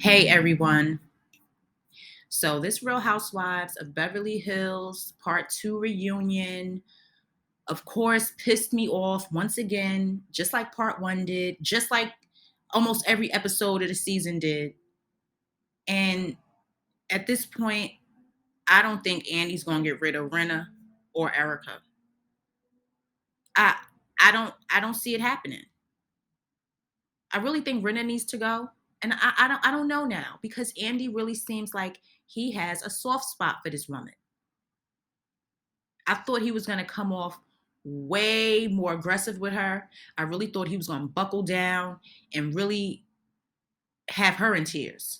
Hey everyone. So this Real Housewives of Beverly Hills Part 2 reunion, of course, pissed me off once again, just like Part 1 did, just like almost every episode of the season did. And at this point, I don't think Andy's going to get rid of Renna or Erika. I I don't see it happening. I really think Renna needs to go. And I don't know now because Andy really seems like he has a soft spot for this woman. I thought he was going to come off way more aggressive with her. I really thought he was going to buckle down and really have her in tears.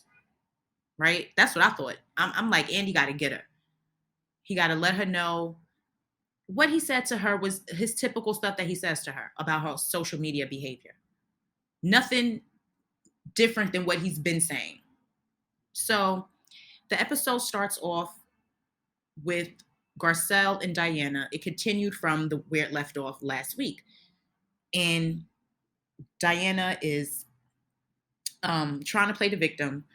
Right? That's what I thought. I'm like, Andy got to get her. He got to let her know. What he said to her was his typical stuff that he says to her about her social media behavior. Nothing different than what he's been saying. So the episode starts off with Garcelle and Diana. It continued from where it left off last week. And Diana is trying to play the victim.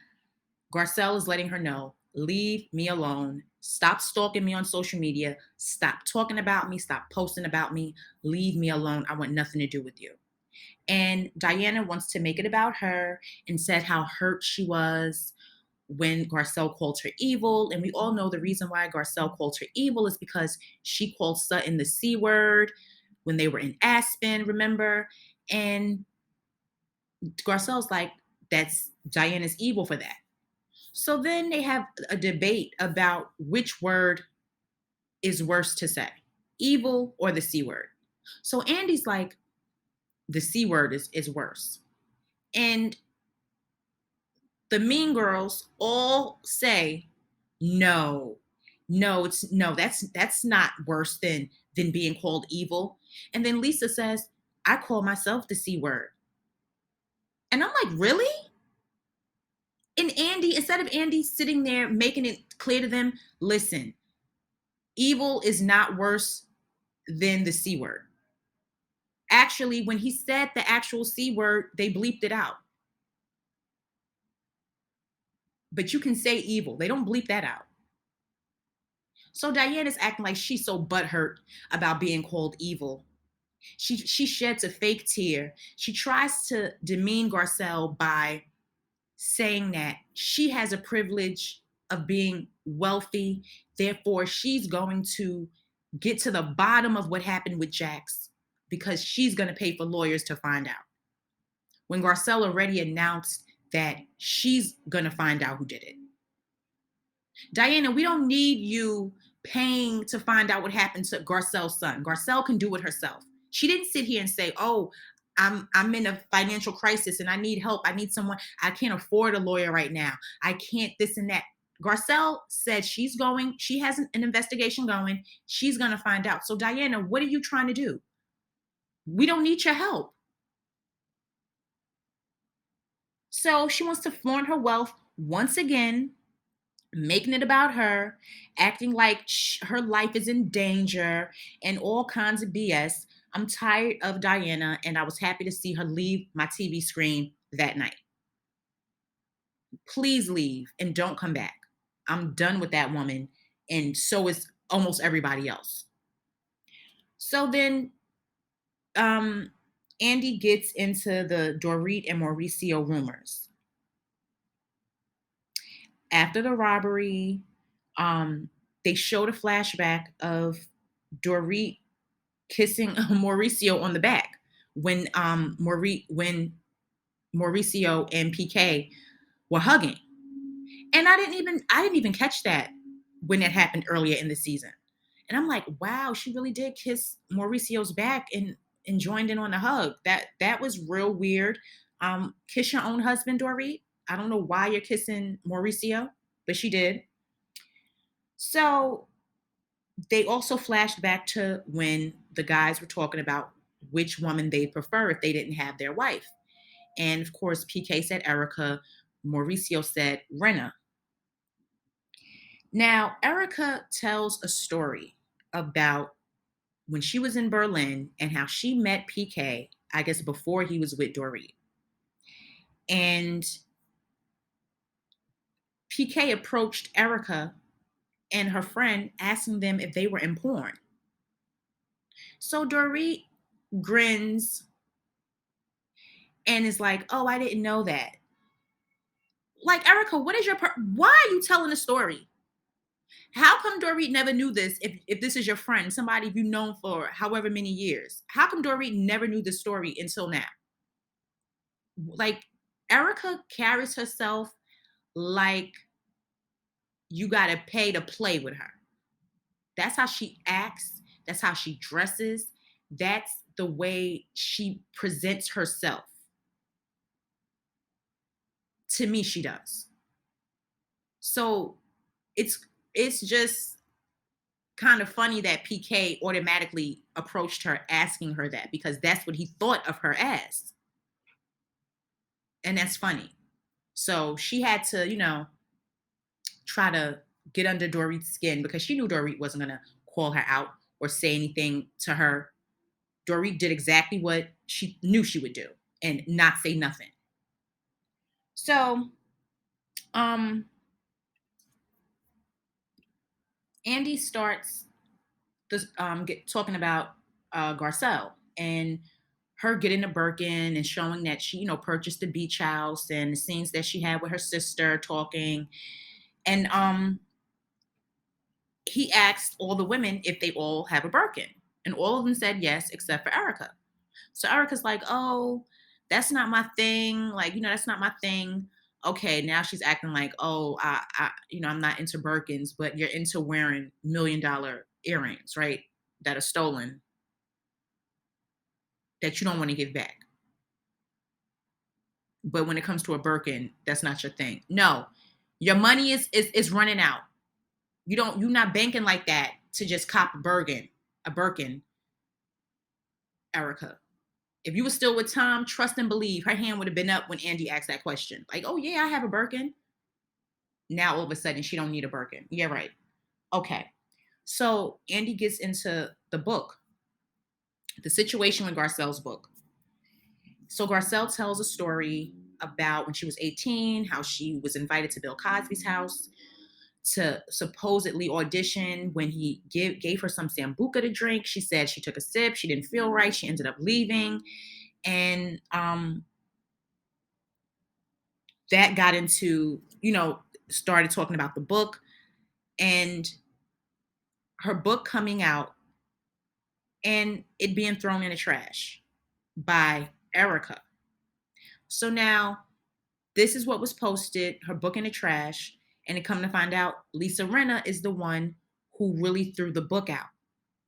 Garcelle is letting her know, leave me alone. Stop stalking me on social media. Stop talking about me. Stop posting about me. Leave me alone. I want nothing to do with you. And Diana wants to make it about her and said how hurt she was when Garcelle called her evil. And we all know the reason why Garcelle called her evil is because she called Sutton the C word when they were in Aspen, remember? And Garcelle's like, that's Diana's evil for that. So then they have a debate about which word is worse to say, evil or the C word. So Andy's like, the C word is worse. And the mean girls all say, no, that's not worse than being called evil. And then Lisa says, I call myself the C word. And I'm like, really? And Andy, instead of Andy sitting there making it clear to them, listen, evil is not worse than the C word. Actually, when he said the actual C word, they bleeped it out. But you can say evil. They don't bleep that out. So Diana's acting like she's so butthurt about being called evil. She sheds a fake tear. She tries to demean Garcelle by saying that she has a privilege of being wealthy. Therefore, she's going to get to the bottom of what happened with Jax because she's going to pay for lawyers to find out. When Garcelle already announced that she's going to find out who did it. Diana, we don't need you paying to find out what happened to Garcelle's son. Garcelle can do it herself. She didn't sit here and say, oh, I'm in a financial crisis and I need help. I need someone. I can't afford a lawyer right now. I can't this and that. Garcelle said she has an investigation going. She's going to find out. So Diana, what are you trying to do? We don't need your help. So she wants to flaunt her wealth once again, making it about her, acting like her life is in danger and all kinds of BS. I'm tired of Diana, and I was happy to see her leave my TV screen that night. Please leave and don't come back. I'm done with that woman, and so is almost everybody else. So then Andy gets into the Dorit and Mauricio rumors. After the robbery, they showed a flashback of Dorit kissing Mauricio on the back when Mauricio and PK were hugging. And I didn't even catch that when it happened earlier in the season. And I'm like, wow, she really did kiss Mauricio's back and joined in on the hug. That was real weird. Kiss your own husband, Dorit. I don't know why you're kissing Mauricio, but she did. So they also flashed back to when the guys were talking about which woman they prefer if they didn't have their wife. And of course, PK said Erika. Mauricio said Renna. Now, Erika tells a story about when she was in Berlin and how she met PK, I guess before he was with Dorit. And PK approached Erika and her friend asking them if they were in porn. So Dorit grins and is like, "Oh, I didn't know that." Like, Erika, what is your why are you telling the story? How come Dorit never knew this if this is your friend, somebody you've known for however many years? How come Dorit never knew this story until now? Like, Erika carries herself like you got to pay to play with her. That's how she acts. That's how she dresses. That's the way she presents herself. To me, she does. So it's it's just kind of funny that PK automatically approached her asking her that because that's what he thought of her as. And that's funny. So she had to, try to get under Dorit's skin because she knew Dorit wasn't going to call her out or say anything to her. Dorit did exactly what she knew she would do and not say nothing. So, um, Andy starts talking about Garcelle and her getting a Birkin and showing that she, purchased the beach house and the scenes that she had with her sister talking. And he asked all the women if they all have a Birkin. And all of them said yes, except for Erika. So Erika's like, oh, that's not my thing. Like, that's not my thing. Okay, now she's acting like, oh, I'm not into Birkins, but you're into wearing $1 million earrings, right? That are stolen that you don't want to give back. But when it comes to a Birkin, that's not your thing. No, your money is running out. You're not banking like that to just cop a Birkin, Erika. If you were still with Tom, trust and believe, her hand would have been up when Andy asked that question. Like, oh yeah, I have a Birkin. Now all of a sudden she don't need a Birkin. Yeah, right. Okay. So Andy gets into the book, the situation with Garcelle's book. So Garcelle tells a story about when she was 18, how she was invited to Bill Cosby's house to supposedly audition. When he gave her some Sambuca to drink, she said she took a sip, she didn't feel right, she ended up leaving. And that got into, started talking about the book and her book coming out and it being thrown in the trash by Erika. So now this is what was posted, her book in the trash, and it come to find out Lisa Rinna is the one who really threw the book out,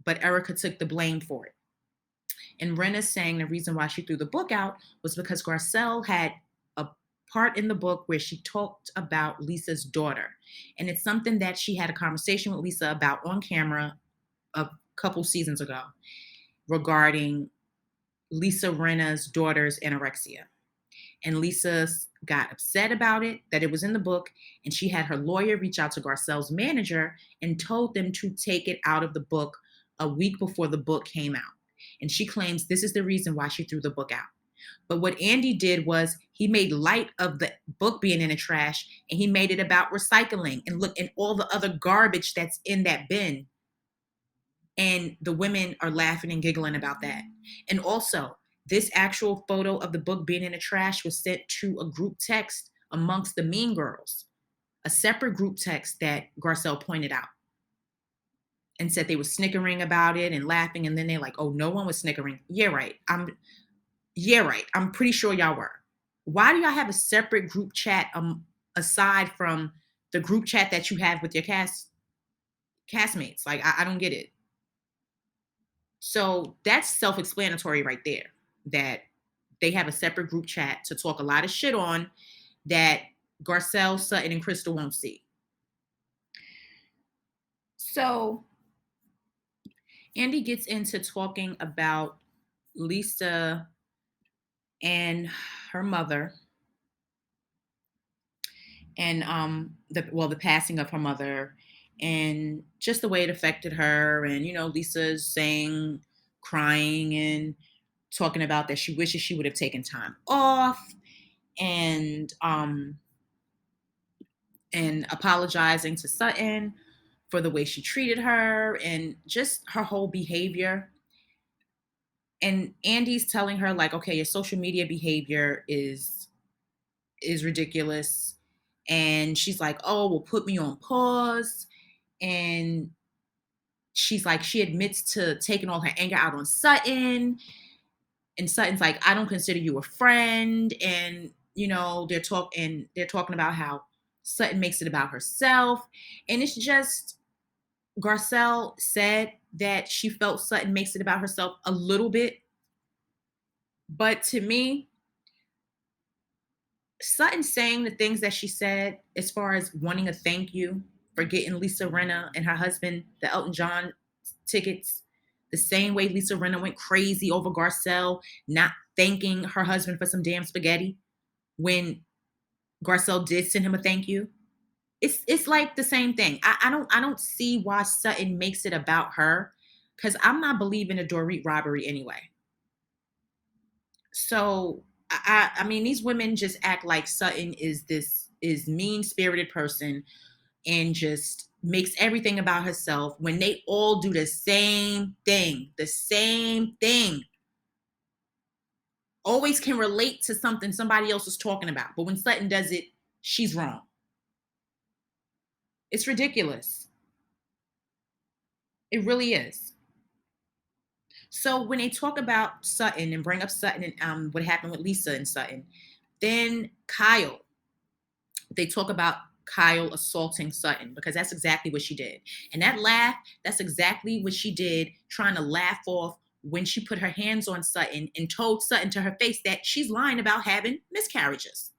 but Erika took the blame for it. And Rinna's saying the reason why she threw the book out was because Garcelle had a part in the book where she talked about Lisa's daughter. And it's something that she had a conversation with Lisa about on camera a couple seasons ago regarding Lisa Rinna's daughter's anorexia. And Lisa got upset about it, that it was in the book, and she had her lawyer reach out to Garcelle's manager and told them to take it out of the book a week before the book came out. And she claims this is the reason why she threw the book out. But what Andy did was he made light of the book being in the trash and he made it about recycling and look and all the other garbage that's in that bin. And the women are laughing and giggling about that. And also, this actual photo of the book being in the trash was sent to a group text amongst the Mean Girls, a separate group text that Garcelle pointed out and said they were snickering about it and laughing. And then they're like, oh, no one was snickering. Yeah, right. I'm pretty sure y'all were. Why do y'all have a separate group chat aside from the group chat that you have with your castmates? Like, I don't get it. So that's self-explanatory right there, that they have a separate group chat to talk a lot of shit on that Garcelle, Sutton, and Crystal won't see. So Andy gets into talking about Lisa and her mother and the passing of her mother and just the way it affected her. And Lisa's saying, crying and talking about that she wishes she would have taken time off. And and apologizing to Sutton for the way she treated her and just her whole behavior. And Andy's telling her like, okay, your social media behavior is ridiculous. And she's like, oh, well, put me on pause. And she's like, she admits to taking all her anger out on Sutton. And Sutton's like, I don't consider you a friend. And, they're talking about how Sutton makes it about herself. And it's just, Garcelle said that she felt Sutton makes it about herself a little bit. But to me, Sutton saying the things that she said, as far as wanting a thank you for getting Lisa Rinna and her husband the Elton John tickets, the same way Lisa Rinna went crazy over Garcelle not thanking her husband for some damn spaghetti when Garcelle did send him a thank you. It's like the same thing. I don't see why Sutton makes it about her, because I'm not believing a Dorit robbery anyway. So I mean, these women just act like Sutton is mean spirited person and just makes everything about herself when they all do the same thing. The same thing. Always can relate to something somebody else is talking about. But when Sutton does it, she's wrong. It's ridiculous. It really is. So when they talk about Sutton and bring up Sutton and what happened with Lisa and Sutton, then Kyle, they talk about Kyle assaulting Sutton, because that's exactly what she did. And that laugh, that's exactly what she did, trying to laugh off when she put her hands on Sutton and told Sutton to her face that she's lying about having miscarriages.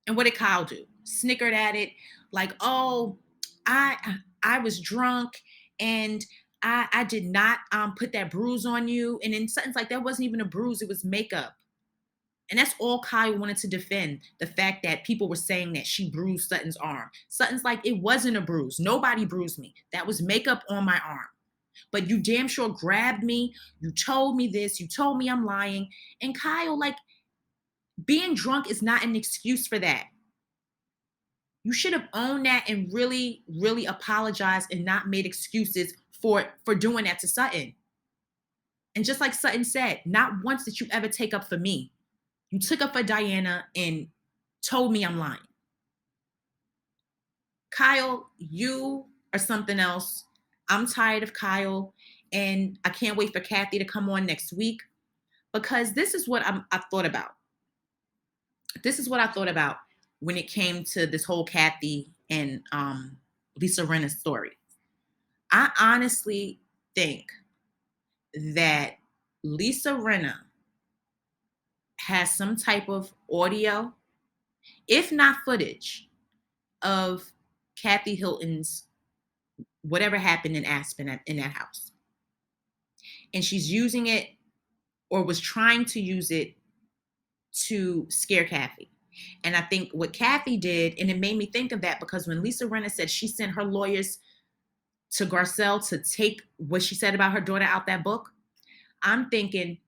And what did Kyle do? Snickered at it, like, oh, I was drunk and I did not put that bruise on you. And then Sutton's like, that wasn't even a bruise, it was makeup. And that's all Kyle wanted to defend, the fact that people were saying that she bruised Sutton's arm. Sutton's like, it wasn't a bruise. Nobody bruised me. That was makeup on my arm. But you damn sure grabbed me. You told me this. You told me I'm lying. And Kyle, like, being drunk is not an excuse for that. You should have owned that and really, really apologized and not made excuses for doing that to Sutton. And just like Sutton said, not once did you ever take up for me. You took up for Diana and told me I'm lying. Kyle, you are something else. I'm tired of Kyle, and I can't wait for Kathy to come on next week, because this is what I thought about. This is what I thought about when it came to this whole Kathy and Lisa Rinna story. I honestly think that Lisa Rinna has some type of audio, if not footage, of Kathy Hilton's whatever happened in Aspen in that house. And she's using it, or was trying to use it, to scare Kathy. And I think what Kathy did, and it made me think of that, because when Lisa Rinna said she sent her lawyers to Garcelle to take what she said about her daughter out that book, I'm thinking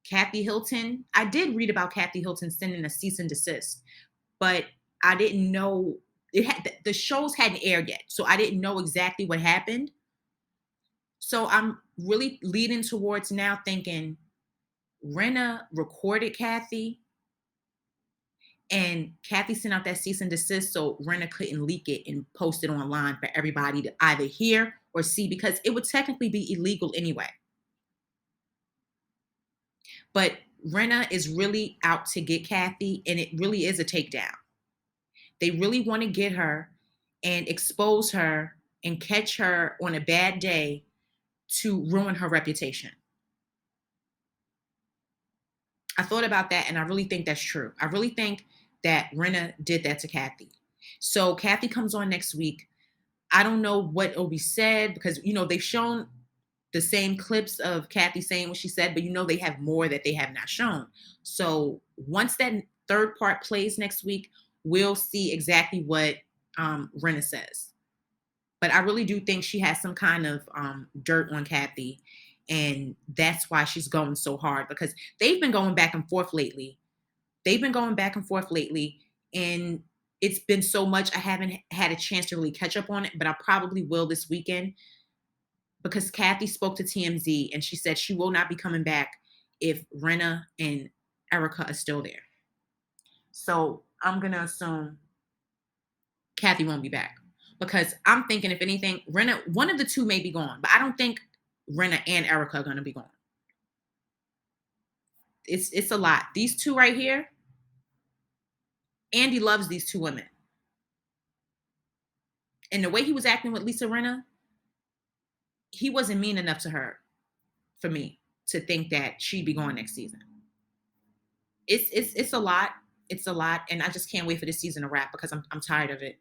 Kathy Hilton. I did read about Kathy Hilton sending a cease and desist, but I didn't know the shows hadn't aired yet, so I didn't know exactly what happened. So I'm really leading towards now thinking Rinna recorded Kathy, and Kathy sent out that cease and desist so Rinna couldn't leak it and post it online for everybody to either hear or see, because it would technically be illegal anyway. But Rinna is really out to get Kathy, and it really is a takedown. They really want to get her and expose her and catch her on a bad day to ruin her reputation. I thought about that, and I really think that's true. I really think that Rinna did that to Kathy. So Kathy comes on next week. I don't know what will be said, because, they've shown the same clips of Kathy saying what she said, but they have more that they have not shown. So once that third part plays next week, we'll see exactly what Rinna says. But I really do think she has some kind of dirt on Kathy, and that's why she's going so hard, because they've been going back and forth lately. And it's been so much I haven't had a chance to really catch up on it, but I probably will this weekend because Kathy spoke to TMZ and she said she will not be coming back if Rinna and Erika are still there. So I'm gonna assume Kathy won't be back because I'm thinking if anything, Rinna, one of the two may be gone, but I don't think Rinna and Erika are gonna be gone. It's a lot. These two right here, Andy loves these two women. And the way he was acting with Lisa Rinna, he wasn't mean enough to her for me to think that she'd be going next season. It's a lot. It's a lot. And I just can't wait for this season to wrap because I'm tired of it.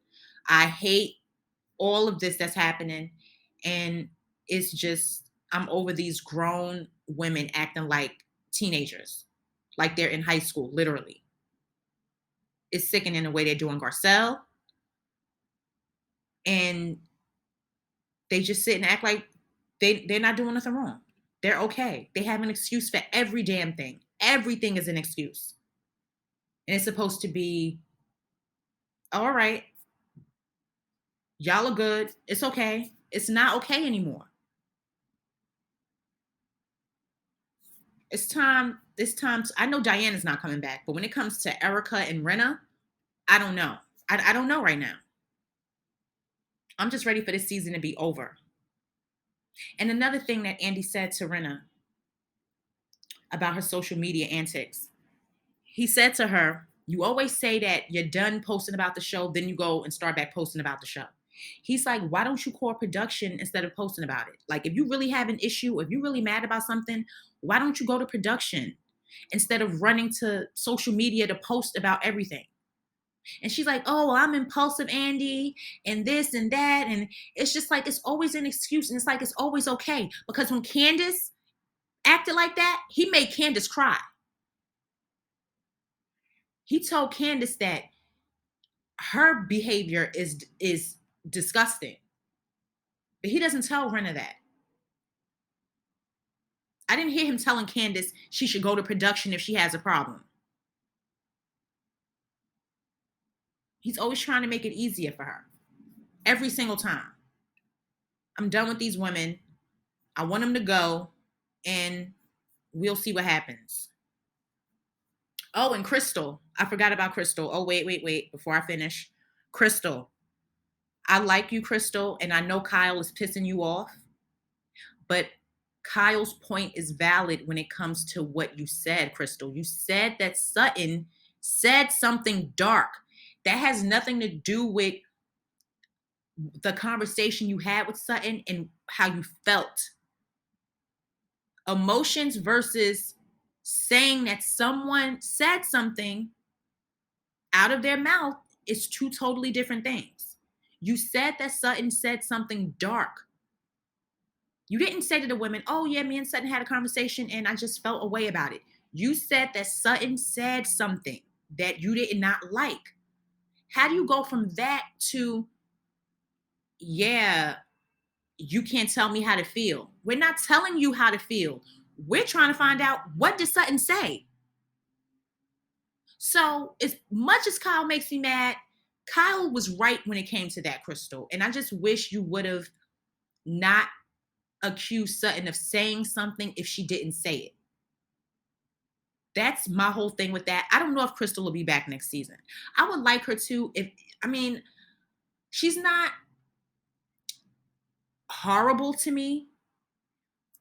I hate all of this that's happening. And it's just, I'm over these grown women acting like teenagers, like they're in high school, literally. It's sickening the way they're doing Garcelle. And they just sit and act like they're not doing nothing wrong. They're okay. They have an excuse for every damn thing. Everything is an excuse. And it's supposed to be, all right, y'all are good. It's okay. It's not okay anymore. It's time. I know Diana's not coming back, but when it comes to Erika and Rinna, I don't know. I don't know right now. I'm just ready for this season to be over. And another thing that Andy said to Rinna about her social media antics, he said to her, you always say that you're done posting about the show, then you go and start back posting about the show. He's like, why don't you call production instead of posting about it? Like, if you really have an issue, if you're really mad about something, why don't you go to production instead of running to social media to post about everything? And she's like, oh, well, I'm impulsive, Andy, and this and that. And it's just like, it's always an excuse. And it's like, it's always okay. Because when Candace acted like that, he made Candace cry. He told Candace that her behavior is disgusting. But he doesn't tell Rinna that. I didn't hear him telling Candace she should go to production if she has a problem. He's always trying to make it easier for her. Every single time. I'm done with these women. I want them to go, and we'll see what happens. Oh, and Crystal. I forgot about Crystal. Oh, wait. Before I finish. Crystal. I like you, Crystal, and I know Kyle is pissing you off, but Kyle's point is valid when it comes to what you said, Crystal. You said that Sutton said something dark. That has nothing to do with the conversation you had with Sutton and how you felt. Emotions versus saying that someone said something out of their mouth is two totally different things. You said that Sutton said something dark. You didn't say to the women, oh yeah, me and Sutton had a conversation and I just felt a way about it. You said that Sutton said something that you did not like. How do you go from that to, yeah, you can't tell me how to feel? We're not telling you how to feel. We're trying to find out, what did Sutton say? So as much as Kyle makes me mad, Kyle was right when it came to that, Crystal. And I just wish you would have not accused Sutton of saying something if she didn't say it. That's my whole thing with that. I don't know if Crystal will be back next season. I would like her to, she's not horrible to me.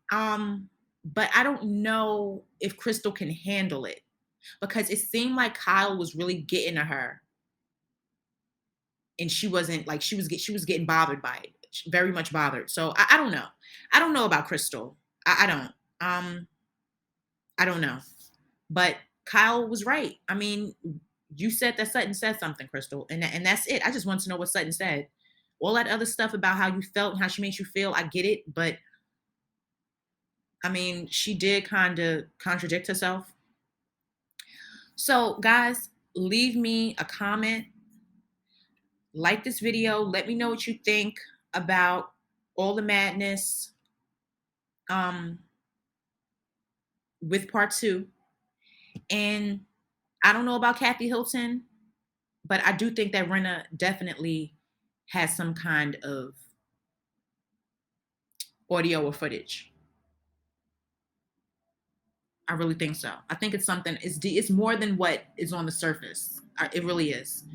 But I don't know if Crystal can handle it because it seemed like Kyle was really getting to her. And she wasn't like, she was getting bothered by it, very much bothered. So I don't know. I don't know about Crystal. I don't know. But Kyle was right. I mean, you said that Sutton said something, Crystal, and that's it. I just want to know what Sutton said. All that other stuff about how you felt and how she made you feel, I get it. But I mean, she did kind of contradict herself. So guys, leave me a comment. Like this video. Let me know what you think about all the madness with part 2. And I don't know about Kathy Hilton, But I do think that Rinna definitely has some kind of audio or footage. I really think so. I think it's something. It's more than what is on the surface. It really is.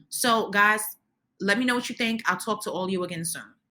So, guys, let me know what you think. I'll talk to all you again soon.